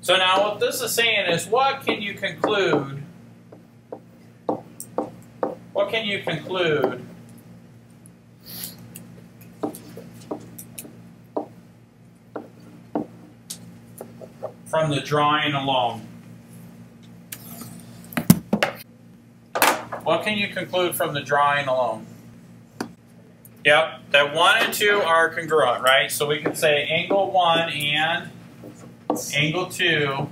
So now what this is saying is, what can you conclude? What can you conclude from the drawing alone? What can you conclude from the drawing alone? Yep, that 1 and 2 are congruent, right? So we could say angle 1 and angle 2,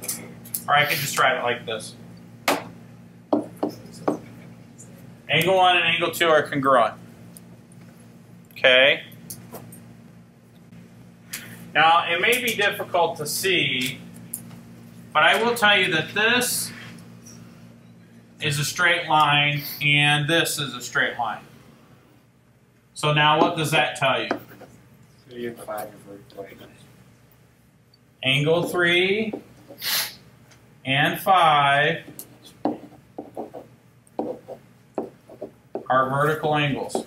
or I could just write it like this. Angle 1 and angle 2 are congruent. Okay? Now, it may be difficult to see, but I will tell you that this is a straight line and this is a straight line. So now what does that tell you? 3 and 5 are vertical angles. Angle 3 and 5 are vertical angles.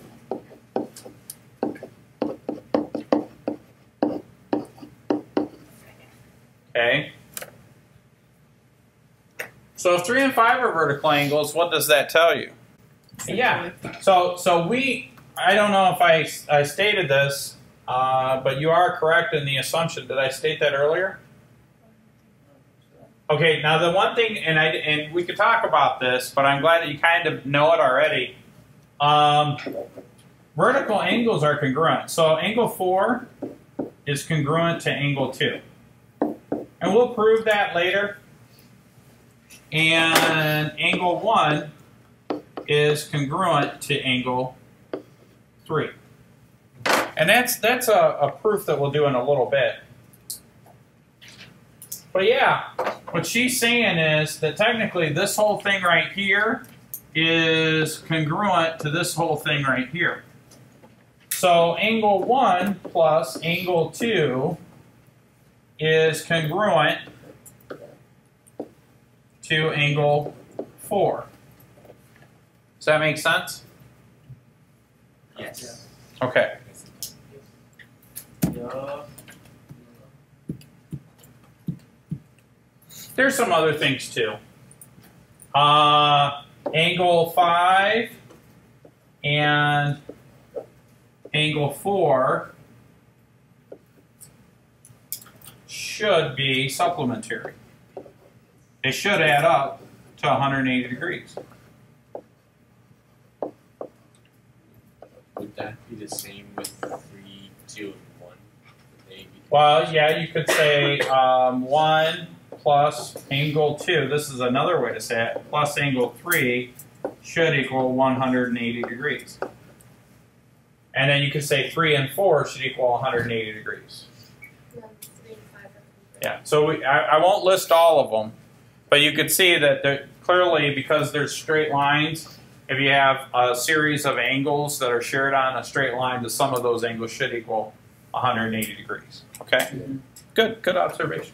Okay. So if 3 and 5 are vertical angles, what does that tell you? Yeah. So I don't know if I stated this, but you are correct in the assumption. Did I state that earlier? Okay. Now the one thing, and we could talk about this, but I'm glad that you kind of know it already. Vertical angles are congruent. So angle 4 is congruent to angle 2. And we'll prove that later. And angle 1 is congruent to angle 3. And that's a proof that we'll do in a little bit. But yeah, what she's saying is that technically this whole thing right here is congruent to this whole thing right here. So angle 1 plus angle 2 is congruent to angle 4. Does that make sense? Yes. Okay. There's some other things too. Angle 5 and angle 4 should be supplementary. They should add up to 180 degrees. Would that be the same with 3, 2, and 1? Well, yeah, you could say 1 plus angle 2. This is another way to say it. Plus angle 3 should equal 180 degrees. And then you could say 3 and 4 should equal 180 degrees. No, 3 and 5 are Yeah, so I won't list all of them, but you could see that clearly, because there's straight lines, if you have a series of angles that are shared on a straight line, the sum of those angles should equal 180 degrees. Okay? Good observation.